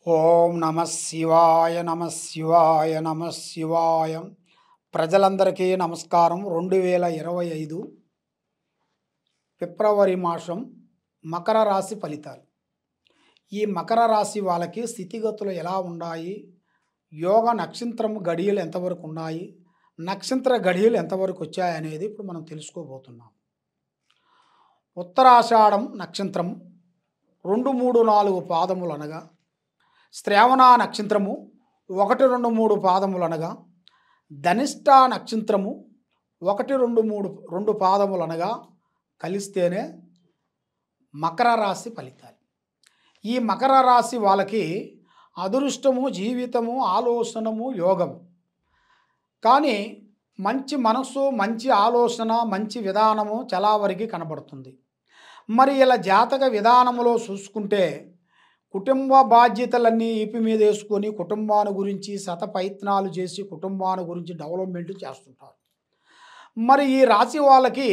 ఓం నమ శివాయ నమ శివాయ నమ శివాయ. ప్రజలందరికీ నమస్కారం. 2025 ఫిబ్రవరి మాసం మకర రాశి ఫలితాలు. ఈ మకర రాశి వాళ్ళకి స్థితిగతులు ఎలా ఉన్నాయి, యోగ నక్షత్రం గడియలు ఎంతవరకు ఉన్నాయి, నక్షత్ర గడియలు ఎంతవరకు వచ్చాయనేది ఇప్పుడు మనం తెలుసుకోబోతున్నాం. ఉత్తరాషాఢం నక్షత్రం 2, 3, 4 పాదములు అనగా, శ్రావణ నక్షత్రము 1, 2, 3 పాదములు అనగా, ధనిష్ట నక్షత్రము 1, 2, 3 పాదములు అనగా కలిస్తేనే మకర రాశి ఫలితాలు. ఈ మకర రాశి వాళ్ళకి అదృష్టము, జీవితము, ఆలోచనము, యోగము. కానీ మంచి మనస్సు, మంచి ఆలోచన, మంచి విధానము చాలా వరకు కనబడుతుంది. మరి ఇలా జాతక విధానములో చూసుకుంటే కుటుంబ బాధ్యతలన్నీ ఈపి మీద వేసుకొని కుటుంబాన్ని గురించి శతప్రయత్నాలు చేసి కుటుంబాన్ని గురించి డెవలప్మెంట్ చేస్తుంటారు. మరి ఈ రాశి వాళ్ళకి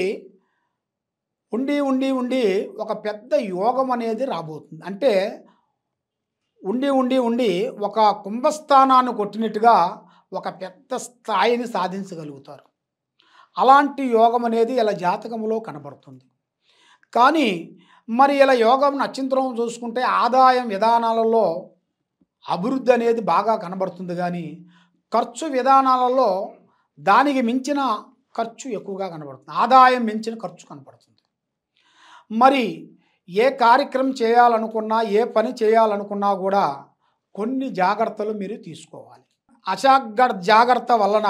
ఉండి ఒక పెద్ద యోగం అనేది రాబోతుంది. అంటే ఉండి ఒక కుంభస్థానాన్ని కొట్టినట్టుగా ఒక పెద్ద స్థాయిని సాధించగలుగుతారు. అలాంటి యోగం అనేది ఇలా జాతకంలో కనబడుతుంది. కానీ మరి ఇలా యోగం నక్షత్రం చూసుకుంటే ఆదాయం విధానాలలో అభివృద్ధి అనేది బాగా కనబడుతుంది. కానీ ఖర్చు విధానాలలో దానికి మించిన ఖర్చు ఎక్కువగా కనబడుతుంది. ఆదాయం మించిన ఖర్చు కనబడుతుంది. మరి ఏ కార్యక్రమం చేయాలనుకున్నా, ఏ పని చేయాలనుకున్నా కూడా కొన్ని జాగ్రత్తలు మీరు తీసుకోవాలి. జాగ్రత్త వలన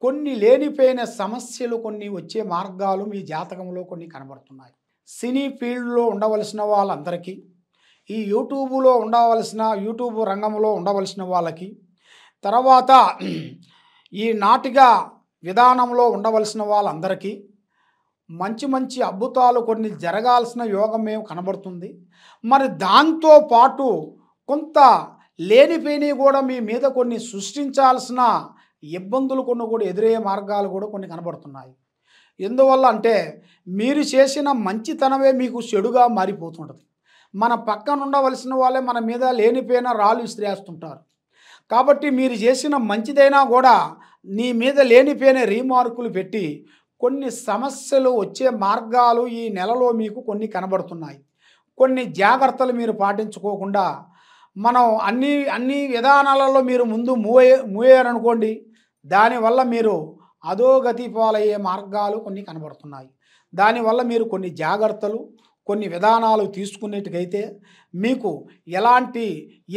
కొన్ని లేనిపోయిన సమస్యలు కొన్ని వచ్చే మార్గాలు మీ జాతకంలో కొన్ని కనబడుతున్నాయి. సినీ ఫీల్డ్లో ఉండవలసిన వాళ్ళందరికీ, ఈ యూట్యూబ్ రంగంలో ఉండవలసిన వాళ్ళకి, తర్వాత ఈ నాటిక విధానంలో ఉండవలసిన వాళ్ళందరికీ మంచి అద్భుతాలు కొన్ని జరగాల్సిన యోగం మేము కనబడుతుంది. మరి దాంతోపాటు కొంత లేనిపోయినవి కూడా మీ మీద కొన్ని సృష్టించాల్సిన ఇబ్బందులు కొన్ని కూడా ఎదురయ్యే మార్గాలు కూడా కొన్ని కనబడుతున్నాయి. ఎందువల్ల అంటే మీరు చేసిన మంచితనమే మీకు చెడుగా మారిపోతుంటుంది. మన పక్కన ఉండవలసిన వాళ్ళే మన మీద లేనిపోయిన రాళ్ళు విసిరేస్తుంటారు. కాబట్టి మీరు చేసిన మంచిదైనా కూడా నీ మీద లేనిపోయిన రీమార్కులు పెట్టి కొన్ని సమస్యలు వచ్చే మార్గాలు ఈ నెలలో మీకు కొన్ని కనబడుతున్నాయి. కొన్ని జాగ్రత్తలు మీరు పాటించుకోకుండా మనం అన్ని విధానాలలో మీరు ముందు మూయారనుకోండి, దానివల్ల మీరు అధోగతి పాలయ్యే మార్గాలు కొన్ని కనబడుతున్నాయి. దానివల్ల మీరు కొన్ని జాగ్రత్తలు, కొన్ని విధానాలు తీసుకునేట్టుకైతే మీకు ఎలాంటి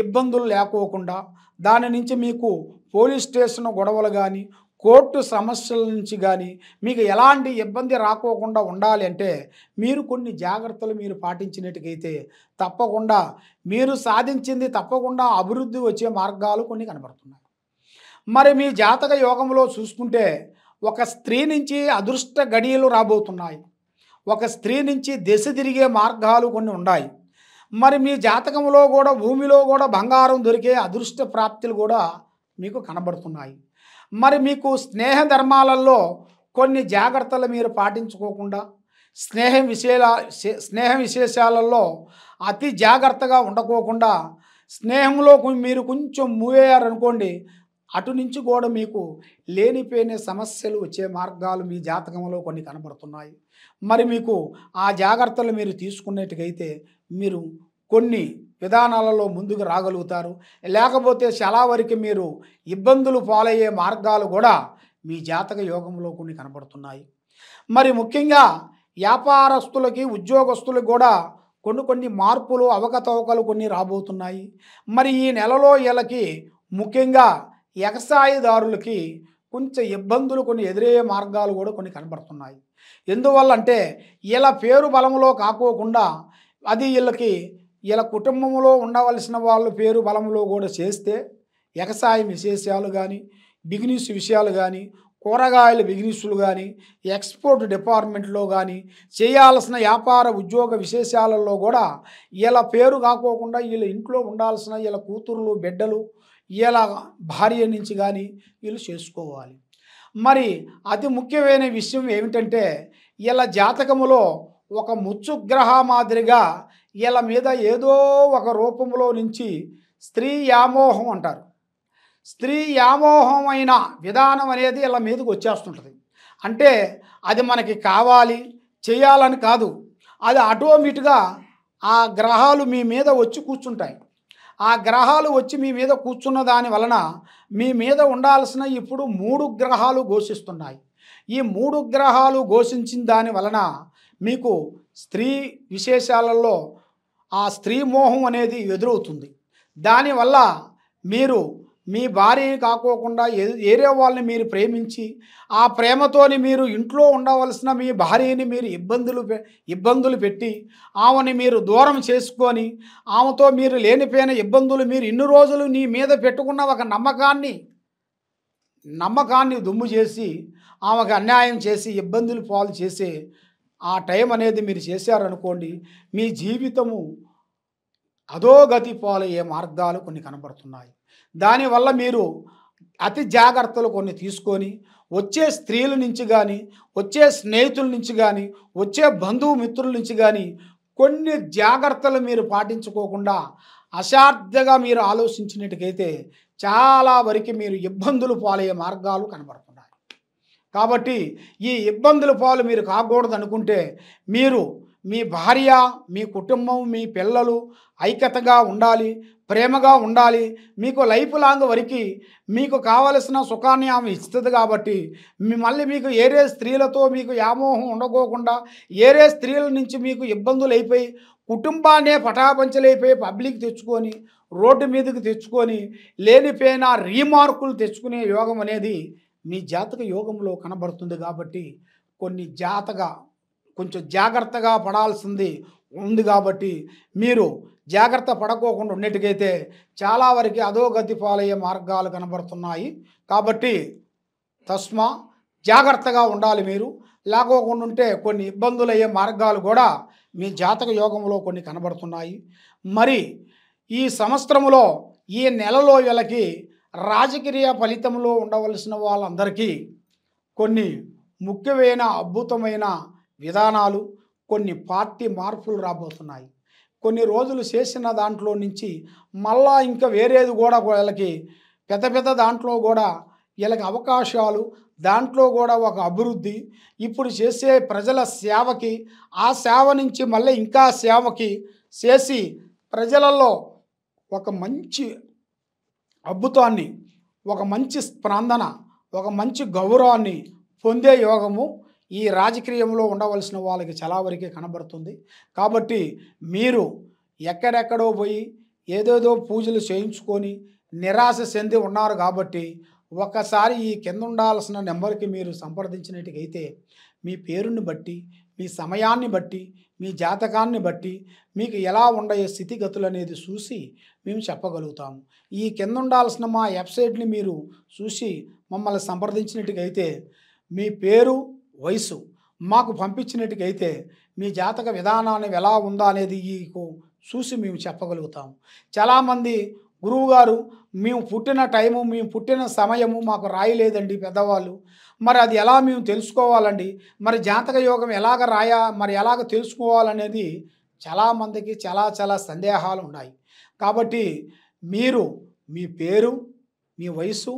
ఇబ్బందులు లేకోకుండా, దాని నుంచి మీకు పోలీస్ స్టేషన్ గొడవలు కానీ, కోర్టు సమస్యల నుంచి కానీ మీకు ఎలాంటి ఇబ్బంది రాకోకుండా ఉండాలి అంటే మీరు కొన్ని జాగ్రత్తలు మీరు పాటించినట్టుకైతే తప్పకుండా మీరు సాధించింది తప్పకుండా అభివృద్ధి వచ్చే మార్గాలు కొన్ని కనబడుతున్నాయి. మరి మీ జాతక యోగంలో చూసుకుంటే ఒక స్త్రీ నుంచి అదృష్ట గడియలు రాబోతున్నాయి. ఒక స్త్రీ నుంచి దిశ తిరిగే మార్గాలు కొన్ని ఉన్నాయి. మరి మీ జాతకంలో కూడా భూమిలో కూడా బంగారం దొరికే అదృష్ట ప్రాప్తులు కూడా మీకు కనబడుతున్నాయి. మరి మీకు స్నేహ ధర్మాలలో కొన్ని జాగ్రత్తలు మీరు పాటించుకోకుండా స్నేహ విశేషాలలో అతి జాగ్రత్తగా ఉండకోకుండా స్నేహంలో మీరు కొంచెం మూవ్ అయ్యారనుకోండి, అటు నుంచి కూడా మీకు లేనిపోయిన సమస్యలు వచ్చే మార్గాలు మీ జాతకంలో కొన్ని కనబడుతున్నాయి. మరి మీకు ఆ జాగ్రత్తలు మీరు తీసుకునేట్టుకైతే మీరు కొన్ని విధానాలలో ముందుకు రాగలుగుతారు. లేకపోతే చాలా వరకు మీరు ఇబ్బందులు పాలయ్యే మార్గాలు కూడా మీ జాతక యోగంలో కొన్ని కనబడుతున్నాయి. మరి ముఖ్యంగా వ్యాపారస్తులకి, ఉద్యోగస్తులకు కూడా కొన్ని మార్పులు, అవకతవకలు కొన్ని రాబోతున్నాయి. మరి ఈ నెలలో వీళ్ళకి ముఖ్యంగా ఎగసాయదారులకి కొంచెం ఇబ్బందులు కొన్ని ఎదురయ్యే మార్గాలు కూడా కొన్ని కనబడుతున్నాయి. ఎందువల్ల అంటే వీళ్ళ పేరు బలంలో కాకోకుండా అది వీళ్ళ కుటుంబంలో ఉండవలసిన వాళ్ళు పేరు బలంలో కూడా చేస్తే ఎగసాయం విశేషాలు కానీ, బిజినెస్ విషయాలు కానీ, కూరగాయల బిజినెస్లు కానీ, ఎక్స్పోర్ట్ డిపార్ట్మెంట్లో కానీ చేయాల్సిన వ్యాపార ఉద్యోగ విశేషాలలో కూడా వీళ్ళ పేరు కాకోకుండా వీళ్ళ ఇంట్లో ఉండాల్సిన వీళ్ళ కూతుర్లు, బిడ్డలు, వీళ్ళ భార్య నుంచి కానీ వీళ్ళు చేసుకోవాలి. మరి అతి ముఖ్యమైన విషయం ఏమిటంటే వీళ్ళ జాతకములో ఒక ముచ్చుగ్రహ మాదిరిగా వీళ్ళ మీద ఏదో ఒక రూపంలో నుంచి స్త్రీ వ్యామోహం అంటారు. స్త్రీ వ్యామోహమైన విధానం అనేది ఇలా మీదకి వచ్చేస్తుంటుంది. అంటే అది మనకి కావాలి చేయాలని కాదు, అది ఆటోమేటిక్గా ఆ గ్రహాలు మీ మీద వచ్చి కూర్చుంటాయి. ఆ గ్రహాలు వచ్చి మీ మీద కూర్చున్న దాని వలన మీ మీద ఉండాల్సిన ఇప్పుడు 3 గ్రహాలు ఘోషిస్తున్నాయి. ఈ 3 గ్రహాలు ఘోషించిన దాని వలన మీకు స్త్రీ విశేషాలలో ఆ స్త్రీ మోహం అనేది ఎదురవుతుంది. దానివల్ల మీరు మీ భార్యని కాకోకుండా వేరే వాళ్ళని మీరు ప్రేమించి ఆ ప్రేమతోని మీరు ఇంట్లో ఉండవలసిన మీ భార్యని మీరు ఇబ్బందులు పెట్టి ఆమెని మీరు దూరం చేసుకొని ఆమెతో మీరు లేనిపోయిన ఇబ్బందులు మీరు ఇన్ని రోజులు నీ మీద పెట్టుకున్న ఒక నమ్మకాన్ని దుమ్ము చేసి ఆమెకు అన్యాయం చేసి ఇబ్బందులు పాలు చేసే ఆ టైం అనేది మీరు చేశారనుకోండి, మీ జీవితము అధోగతి పాలయ్యే మార్గాలు కొన్ని కనబడుతున్నాయి. దానివల్ల మీరు అతి జాగ్రత్తలు కొన్ని తీసుకొని వచ్చే స్త్రీల నుంచి కానీ, వచ్చే స్నేహితుల నుంచి కానీ, వచ్చే బంధుమిత్రుల నుంచి కానీ కొన్ని జాగ్రత్తలు మీరు పాటించుకోకుండా అశార్థగా మీరు ఆలోచించినట్టుకైతే చాలా వరకు మీరు ఇబ్బందులు పాలయ్యే మార్గాలు కనబడుతున్నాయి. కాబట్టి ఈ ఇబ్బందుల పాలు మీరు కాకూడదు అనుకుంటే మీరు మీ భార్య, మీ కుటుంబం, మీ పిల్లలు ఐక్యతగా ఉండాలి, ప్రేమగా ఉండాలి. మీకు లైఫ్ లాంగ్ వరకు మీకు కావలసిన సుఖాన్ని ఆమె ఇస్తుంది. కాబట్టి మళ్ళీ మీకు ఏరే స్త్రీలతో మీకు వ్యామోహం ఉండకోకుండా ఏరే స్త్రీల నుంచి మీకు ఇబ్బందులు అయిపోయి కుటుంబాన్నే పటాపంచలైపోయి పబ్లిక్ తెచ్చుకొని రోడ్డు మీదకి తెచ్చుకొని లేనిపోయిన రీమార్కులు తెచ్చుకునే యోగం అనేది మీ జాతక యోగంలో కనబడుతుంది. కాబట్టి కొంచెం జాగ్రత్తగా పడాల్సింది ఉంది. కాబట్టి మీరు జాగ్రత్త పడకోకుండా ఉన్నట్టుకైతే చాలా వరకు అధోగతి పాలయ్యే మార్గాలు కనబడుతున్నాయి. కాబట్టి జాగ్రత్తగా ఉండాలి. మీరు లేకోకుండా ఉంటే కొన్ని ఇబ్బందులు అయ్యే మార్గాలు కూడా మీ జాతక యోగంలో కొన్ని కనబడుతున్నాయి. మరి ఈ సంవత్సరంలో ఈ నెలలో వీళ్ళకి రాజకీయ ఫలితంలో ఉండవలసిన వాళ్ళందరికీ కొన్ని ముఖ్యమైన అద్భుతమైన విధానాలు, కొన్ని పార్టీ మార్పులు రాబోతున్నాయి. కొన్ని రోజులు చేసిన దాంట్లో నుంచి మళ్ళా ఇంకా వేరేది కూడా వీళ్ళకి పెద్ద దాంట్లో కూడా వీళ్ళకి అవకాశాలు, దాంట్లో కూడా ఒక అభివృద్ధి, ఇప్పుడు చేసే ప్రజల సేవకి ఆ సేవ నుంచి మళ్ళీ ఇంకా సేవకి చేసి ప్రజలలో ఒక మంచి అద్భుతాన్ని, ఒక మంచి స్పందన, ఒక మంచి గౌరవాన్ని పొందే యోగము ఈ రాజకీయంలో ఉండవలసిన వాళ్ళకి చాలా వరకే కనబడుతుంది. కాబట్టి మీరు ఎక్కడెక్కడో పోయి ఏదేదో పూజలు చేయించుకొని నిరాశ చెంది ఉన్నారు. కాబట్టి ఒకసారి ఈ కింద ఉండాల్సిన నెంబర్కి మీరు సంప్రదించినట్టుకైతే మీ పేరుని బట్టి, మీ సమయాన్ని బట్టి, మీ జాతకాన్ని బట్టి మీకు ఎలా ఉండే స్థితిగతులు అనేది చూసి మేము చెప్పగలుగుతాము. ఈ కింద ఉండాల్సిన మా వెబ్సైట్ని మీరు చూసి మమ్మల్ని సంప్రదించినట్టుకైతే మీ పేరు, వయసు మాకు పంపించినట్టుకైతే మీ జాతక విధానాన్ని ఎలా ఉందా అనేది చూసి మేము చెప్పగలుగుతాము. చాలామంది గురువుగారు మేము పుట్టిన టైము, మేము పుట్టిన సమయము మాకు రాయలేదండి పెద్దవాళ్ళు, మరి అది ఎలా మేము తెలుసుకోవాలండి, మరి జాతక యోగం మరి ఎలాగ తెలుసుకోవాలనేది చాలామందికి చాలా సందేహాలు ఉన్నాయి. కాబట్టి మీరు మీ పేరు, మీ వయసు,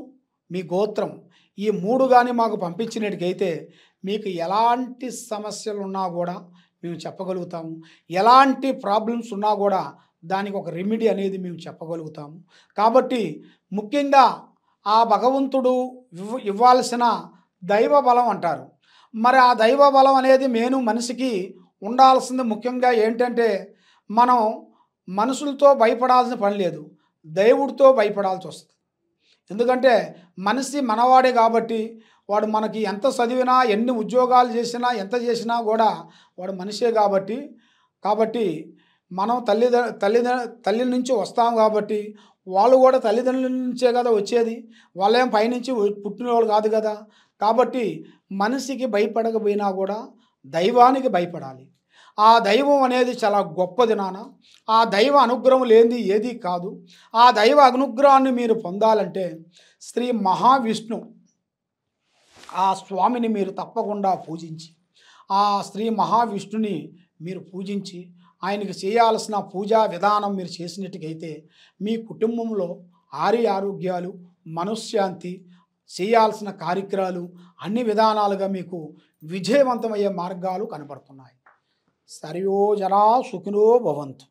మీ గోత్రం ఈ 3 కానీ మాకు పంపించినట్టుకైతే మీకు ఎలాంటి సమస్యలు ఉన్నా కూడా మేము చెప్పగలుగుతాము. ఎలాంటి ప్రాబ్లమ్స్ ఉన్నా కూడా దానికి ఒక రెమెడీ అనేది మేము చెప్పగలుగుతాము. కాబట్టి ముఖ్యంగా ఆ భగవంతుడు ఇవ్వాల్సిన దైవ బలం అంటారు. మరి ఆ దైవ బలం అనేది మనిషికి ఉండాల్సింది ముఖ్యంగా ఏంటంటే మనం మనుషులతో భయపడాల్సిన పని లేదు, దేవుడితో భయపడాల్సి వస్తుంది. ఎందుకంటే మనిషి మనవాడే కాబట్టి వాడు మనకి ఎంత చదివినా, ఎన్ని ఉద్యోగాలు చేసినా, ఎంత చేసినా కూడా వాడు మనిషే. కాబట్టి మనం తల్లి నుంచి వస్తాం. కాబట్టి వాళ్ళు కూడా తల్లిదండ్రుల నుంచే కదా వచ్చేది, వాళ్ళేం పైనుంచి పుట్టిన వాళ్ళు కాదు కదా. కాబట్టి మనిషికి భయపడకపోయినా కూడా దైవానికి భయపడాలి. ఆ దైవం అనేది చాలా గొప్పది నాన్న. ఆ దైవ అనుగ్రహం లేనిది ఏది కాదు. ఆ దైవ అనుగ్రహాన్ని మీరు పొందాలంటే శ్రీ మహావిష్ణు ఆ స్వామిని మీరు తప్పకుండా పూజించి, ఆ శ్రీ మహావిష్ణుని మీరు పూజించి ఆయనకి చేయాల్సిన పూజా విధానం మీరు చేసినట్టుగైతే మీ కుటుంబంలో ఆరోగ్యాలు, మనశ్శాంతి, చేయాల్సిన కార్యక్రమాలు అన్ని విధానాలుగా మీకు విజయవంతమయ్యే మార్గాలు కనబడుతున్నాయి. సర్వో జనా సుఖినో భవంతు.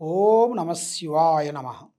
ఓం నమ శివాయ నమః.